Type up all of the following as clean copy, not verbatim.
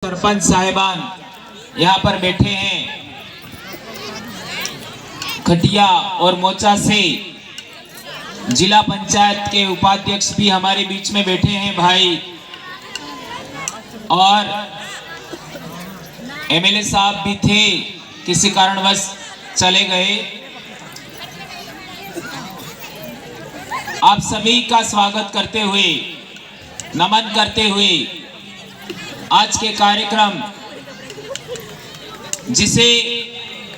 सरपंच साहिबान यहाँ पर बैठे हैं। खटिया और मोचा से जिला पंचायत के उपाध्यक्ष भी हमारे बीच में बैठे हैं भाई, और एमएलए साहब भी थे, किसी कारणवश चले गए। आप सभी का स्वागत करते हुए, नमन करते हुए आज के कार्यक्रम, जिसे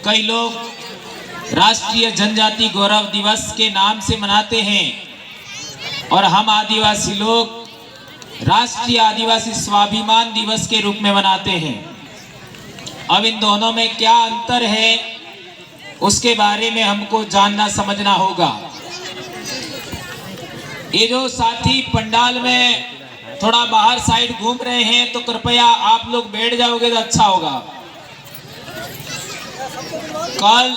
कई लोग राष्ट्रीय जनजाति गौरव दिवस के नाम से मनाते हैं और हम आदिवासी लोग राष्ट्रीय आदिवासी स्वाभिमान दिवस के रूप में मनाते हैं। अब इन दोनों में क्या अंतर है, उसके बारे में हमको जानना समझना होगा। ये जो साथी पंडाल में थोड़ा बाहर साइड घूम रहे हैं, तो कृपया आप लोग बैठ जाओगे तो अच्छा होगा। कल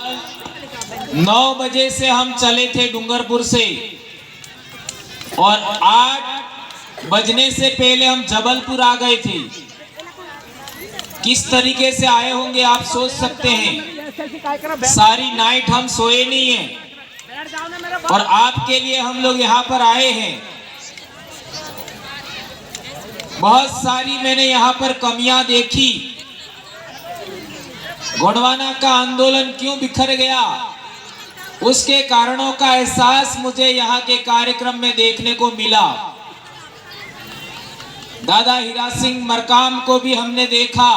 9 बजे से हम चले थे डूंगरपुर से, और 8 बजने से पहले हम जबलपुर आ गए थे। किस तरीके से आए होंगे आप सोच सकते हैं। सारी नाइट हम सोए नहीं हैं और आपके लिए हम लोग यहाँ पर आए हैं। बहुत सारी मैंने यहाँ पर कमियां देखी। गोंडवाना का आंदोलन क्यों बिखर गया, उसके कारणों का एहसास मुझे यहाँ के कार्यक्रम में देखने को मिला। दादा हीरा सिंह मरकाम को भी हमने देखा।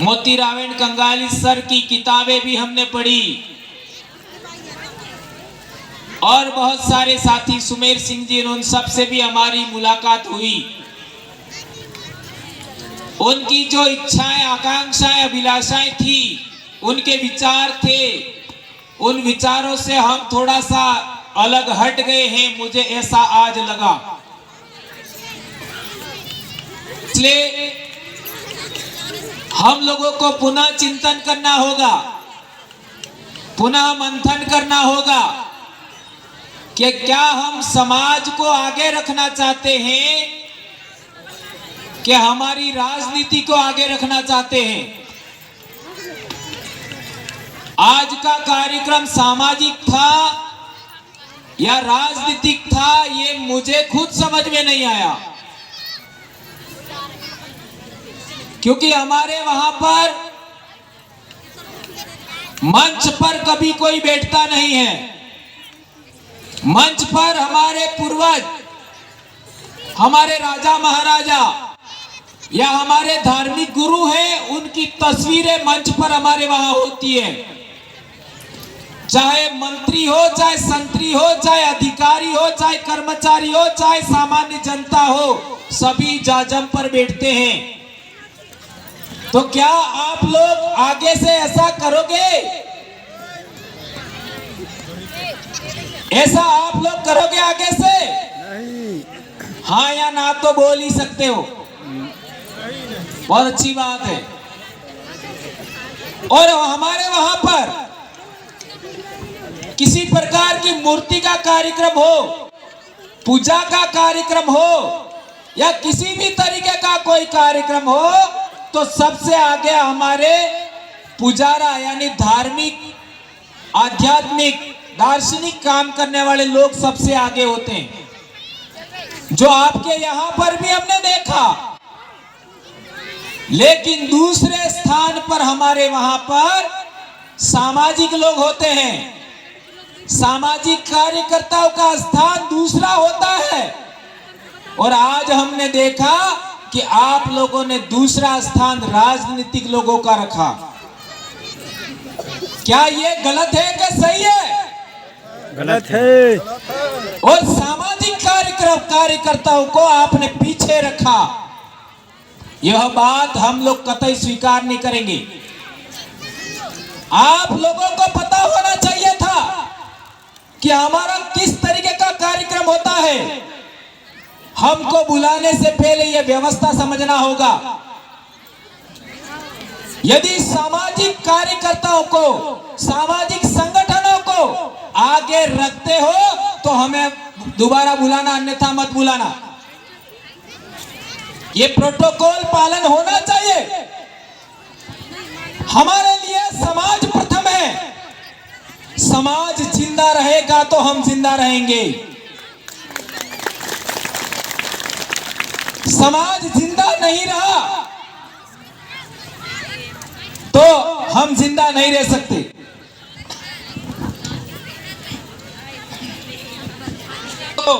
मोतीरावेण कंगाली सर की किताबें भी हमने पढ़ी, और बहुत सारे साथी, सुमेर सिंह जी, उन सबसे भी हमारी मुलाकात हुई। उनकी जो इच्छाएं, आकांक्षाएं, अभिलाषाएं थी, उनके विचार थे, उन विचारों से हम थोड़ा सा अलग हट गए हैं, मुझे ऐसा आज लगा। इसलिए हम लोगों को पुनः चिंतन करना होगा, पुनः मंथन करना होगा कि क्या हम समाज को आगे रखना चाहते हैं, कि हमारी राजनीति को आगे रखना चाहते हैं। आज का कार्यक्रम सामाजिक था या राजनीतिक था, ये मुझे खुद समझ में नहीं आया, क्योंकि हमारे वहां पर मंच पर कभी कोई बैठता नहीं है। मंच पर हमारे पूर्वज, हमारे राजा महाराजा या हमारे धार्मिक गुरु हैं, उनकी तस्वीरें मंच पर हमारे वहां होती है। चाहे मंत्री हो, चाहे संतरी हो, चाहे अधिकारी हो, चाहे कर्मचारी हो, चाहे सामान्य जनता हो, सभी जाजम पर बैठते हैं। तो क्या आप लोग आगे से ऐसा करोगे? ऐसा आप लोग करोगे आगे से? नहीं। हाँ या ना तो बोल ही सकते हो, बहुत अच्छी बात है। और हमारे वहां पर किसी प्रकार की मूर्ति का कार्यक्रम हो, पूजा का कार्यक्रम हो, या किसी भी तरीके का कोई कार्यक्रम हो, तो सबसे आगे हमारे पुजारा यानी धार्मिक, आध्यात्मिक, दार्शनिक काम करने वाले लोग सबसे आगे होते हैं, जो आपके यहां पर भी हमने देखा। लेकिन दूसरे स्थान पर हमारे वहां पर सामाजिक लोग होते हैं। सामाजिक कार्यकर्ताओं का स्थान दूसरा होता है, और आज हमने देखा कि आप लोगों ने दूसरा स्थान राजनीतिक लोगों का रखा। क्या ये गलत है कि सही है? गलत है। और सामाजिक कार्यकर्ताओं को आपने पीछे रखा। यह बात हम लोग कतई स्वीकार नहीं करेंगे। आप लोगों को पता होना चाहिए था कि हमारा किस तरीके का कार्यक्रम होता है। हमको बुलाने से पहले यह व्यवस्था समझना होगा। यदि सामाजिक कार्यकर्ताओं को, सामाजिक संगठनों को आगे रखते हो तो हमें दोबारा बुलाना, अन्यथा मत बुलाना। ये प्रोटोकॉल पालन होना चाहिए। हमारे लिए समाज प्रथम है। समाज जिंदा रहेगा तो हम जिंदा रहेंगे। समाज जिंदा नहीं रहा तो हम जिंदा नहीं रह सकते। तो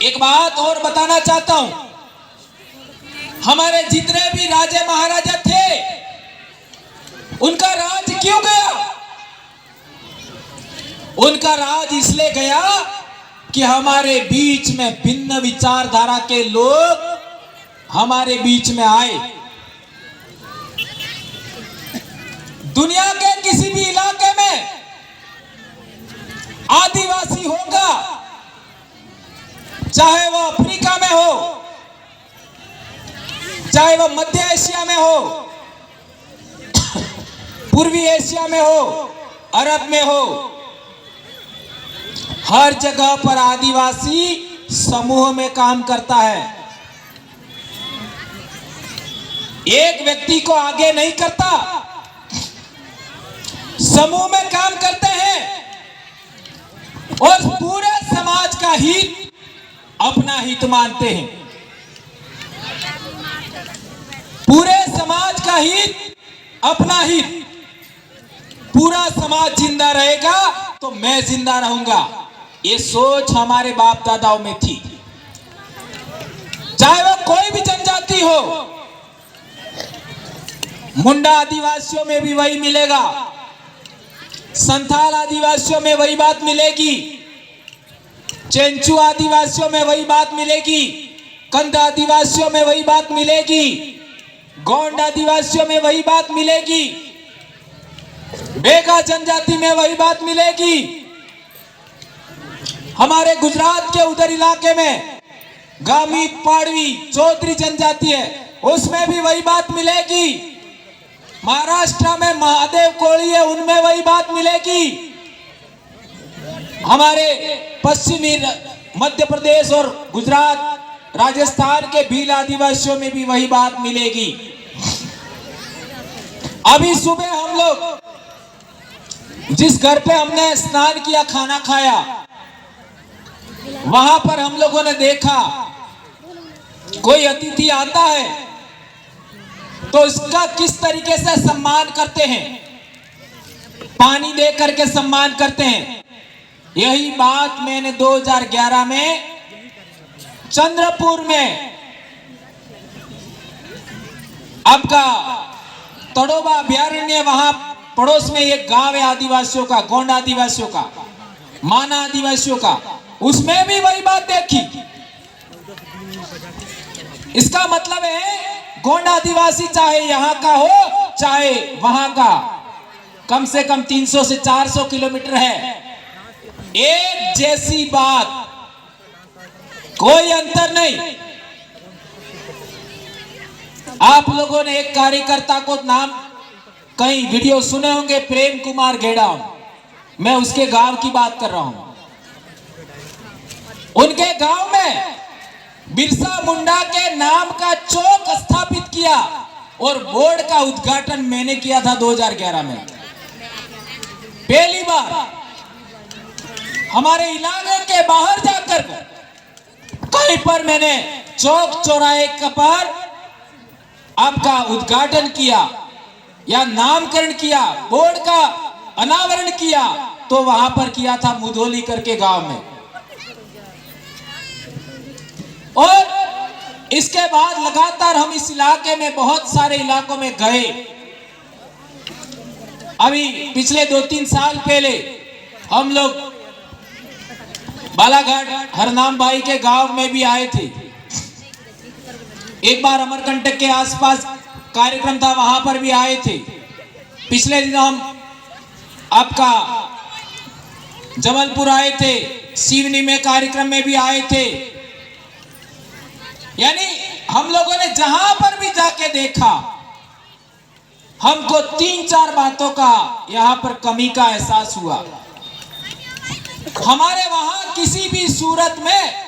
एक बात और बताना चाहता हूं, हमारे जितने भी राजे महाराजा थे उनका राज क्यों गया? उनका राज इसलिए गया कि हमारे बीच में भिन्न विचारधारा के लोग हमारे बीच में आए। दुनिया के किसी भी इलाके में आदिवासी होगा, चाहे वह अफ्रीका में हो, चाहे वह मध्य एशिया में हो, पूर्वी एशिया में हो, अरब में हो, हर जगह पर आदिवासी समूह में काम करता है। एक व्यक्ति को आगे नहीं करता, समूह में काम करते हैं और पूरे समाज का हित अपना हित मानते हैं। पूरे समाज का हित अपना हित। पूरा समाज जिंदा रहेगा तो मैं जिंदा रहूंगा, ये सोच हमारे बाप दादाओं में थी। चाहे वह कोई भी जनजाति हो, मुंडा आदिवासियों में भी वही मिलेगा, संथाल आदिवासियों में वही बात मिलेगी, चेंचू आदिवासियों में वही बात मिलेगी, कंद आदिवासियों में वही बात मिलेगी, गोंड आदिवासियों में वही बात मिलेगी, बेगा जनजाति में वही बात मिलेगी। हमारे गुजरात के उधर इलाके में गामित, पाड़वी, चौधरी जनजाति है, उसमें भी वही बात मिलेगी। महाराष्ट्र में महादेव कोली है, उनमें वही बात मिलेगी। हमारे पश्चिमी मध्य प्रदेश और गुजरात, राजस्थान के भील आदिवासियों में भी वही बात मिलेगी। अभी सुबह हम लोग जिस घर पे हमने स्नान किया, खाना खाया, वहां पर हम लोगों ने देखा कोई अतिथि आता है तो उसका किस तरीके से सम्मान करते हैं, पानी दे करके सम्मान करते हैं। यही बात मैंने 2011 में चंद्रपुर में आपका तड़ोबा अभ्यारण्य, वहां पड़ोस में एक गांव है आदिवासियों का, गोंड आदिवासियों का, माना आदिवासियों का, उसमें भी वही बात देखी। इसका मतलब है गोंड आदिवासी चाहे यहां का हो चाहे वहां का, कम से कम 300 से 400 किलोमीटर है, एक जैसी बात, कोई अंतर नहीं। आप लोगों ने एक कार्यकर्ता को नाम कई वीडियो सुने होंगे, प्रेम कुमार घेड़ा, मैं उसके गांव की बात कर रहा हूं। उनके गांव में बिरसा मुंडा के नाम का चौक स्थापित किया और बोर्ड का उद्घाटन मैंने किया था 2011 में। पहली बार हमारे इलाके के बाहर जाकर कहीं पर मैंने चौक चौराहे पर आपका उद्घाटन किया या नामकरण किया, बोर्ड का अनावरण किया, तो वहां पर किया था मुधोली करके गांव में। और इसके बाद लगातार हम इस इलाके में बहुत सारे इलाकों में गए। अभी पिछले 2-3 साल पहले हम लोग बालाघाट हरनाम भाई के गांव में भी आए थे। एक बार अमरकंटक के आसपास कार्यक्रम था, वहां पर भी आए थे। पिछले दिनों हम आपका जबलपुर आए थे, सिवनी में कार्यक्रम में भी आए थे। यानी हम लोगों ने जहां पर भी जाके देखा, हमको 3-4 बातों का यहां पर कमी का एहसास हुआ। हमारे वहां किसी भी सूरत में